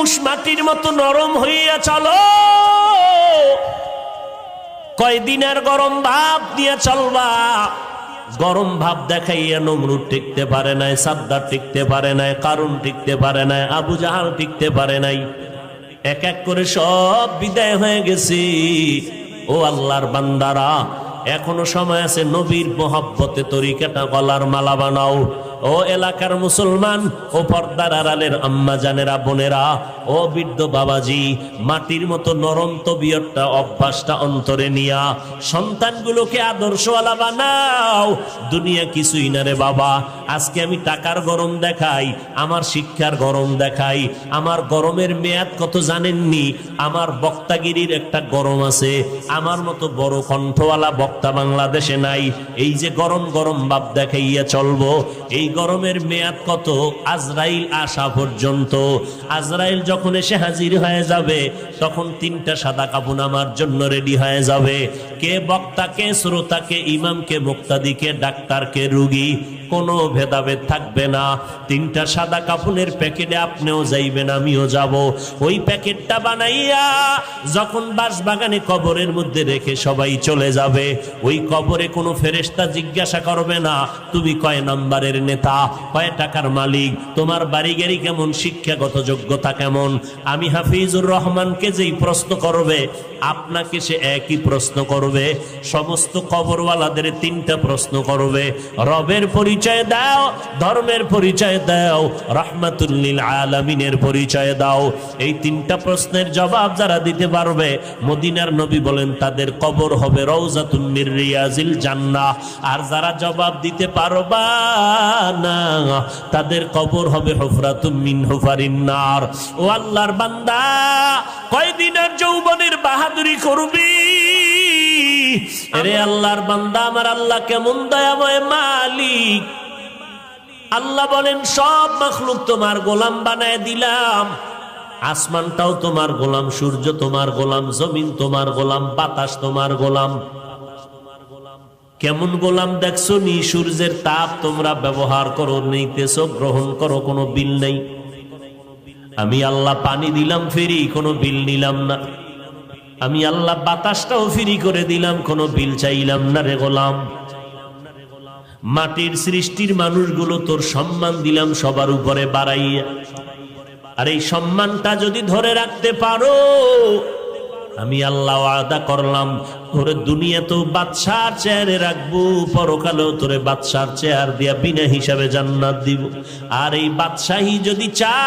মানুষ মাটির মতো নরম হইয়া চলো, কয়দিনের গরম ভাব নিয়ে চলবা। গরম ভাব দেখাইয়া নমরুদ টিকতে পারে নাই, সাদ্দার টিকতে পারে নাই, কারুন টিকতে পারে নাই, আবু জাহাল টিকতে পারে নাই। এক এক করে সব বিদায় হয়ে গেছে। ও আল্লাহর বান্দারা, এখনো সময় আছে, নবীর মহব্বতে তরিকাটা গলার মালা বানাও। ও এলাকার মুসলমান, ও পর্দার আড়ালের আম্মা জানেরা, বোনেরা, ও বৃদ্ধ বাবাজি, মাটির মতো নরম তবিয়তটা, অভ্যাসটা অন্তরে নিয়া সন্তানগুলোকে আদর্শওয়ালা বানাও। দুনিয়া কিছুই না রে বাবা। আজকে আমি টাকার গরম দেখাই, আমার শিক্ষার গরম দেখাই, আমার গরমের মেয়াদ কত জানেননি? আমার বক্তাগিরির একটা গরম আছে, আমার মতো বড় কণ্ঠওয়ালা বক্তা বাংলাদেশে নাই। এই যে গরম গরম ভাব দেখাইয়া চলবো, এই গরমের মেয়াদ কত? আজরাইল আসা পর্যন্ত। আজরাইল যখন এসে হাজির হয়ে যাবে, তখন 3টা সাদা কাফন আমার জন্য রেডি হয়ে যাবে। কে বক্তা, কে শ্রোতা, কে ইমাম, কে মুক্তাদি, কে ডাক্তার, কে রুগী, কোনো ভেদাভেদ থাকবে না। 3টা সাদা কাফনের প্যাকেটে আপনিও যাইবেন, আমিও যাব। ওই প্যাকেটটা বানাইয়া যখন বাঁশবাগানে কবরের মধ্যে রেখে সবাই চলে যাবে, ওই কবরে কোনো ফেরেশতা জিজ্ঞাসা করবে না তুমি কয় নাম্বারের নেতা, কয় টাকার মালিক, তোমার বাড়ি গাড়ি কেমন, শিক্ষাগত যোগ্যতা কেমন। আমি হাফিজুর রহমানকে যেই প্রশ্ন করবে, আপনাকে সে একই প্রশ্ন করবে। সমস্ত কবরওয়ালাদের 3টা প্রশ্ন করবে। রবের পরিচয় দাও, ধর্মের পরিচয় দাও, রাহমাতুল লিল আলামিনের পরিচয় দাও। এই 3টা প্রশ্নের জবাব যারা দিতে পারবে, মদিনার নবী বলেন তাদের কবর হবে রওজাতুম মির রিয়াজিল জান্নাহ। আর যারা জবাব দিতে পারবা না, তাদের কবর হবে হুফরাতুম মিন হুফারিন নার। ও আল্লাহর বান্দা, কয়দিনের যৌবনের বাহাদুরি করবি? আরে আল্লাহর বান্দা, আমার আল্লাহ কেমন দয়াময় মালিক। আল্লাহ বলেন সব মাখলুক তোমার গোলাম বানায় দিলাম। আসমানটাও তোমার গোলাম, সূর্য তোমার গোলাম, জমিন তোমার গোলাম, বাতাস তোমার গোলাম। কেমন গোলাম দেখছো নি? সূর্যের তাপ তোমরা ব্যবহার করো, নিতেছো, গ্রহণ করো, কোনো বিল নেই। আমি আল্লাহ পানি দিলাম ফ্রি, কোনো বিল নিলাম না। আমি আল্লাহ বাতাসটাও ফ্রি করে দিলাম, কোনো বিল চাইলাম না রে গোলাম। মাটির সৃষ্টির মানুষগুলো তোর সম্মান দিলাম সবার উপরে বাড়াইয়া। আর এই সম্মানটা যদি ধরে রাখতে পারো, আমি আল্লাহ ওয়াদা করলাম তোরে দুনিয়া তো বাদশার চেয়ারে রাখবো, পরকালেও তোরে বাদশার চেয়ার দিয়া বিনা হিসাবে জান্নাত দিব। আর এই বাদশাহী যদি চা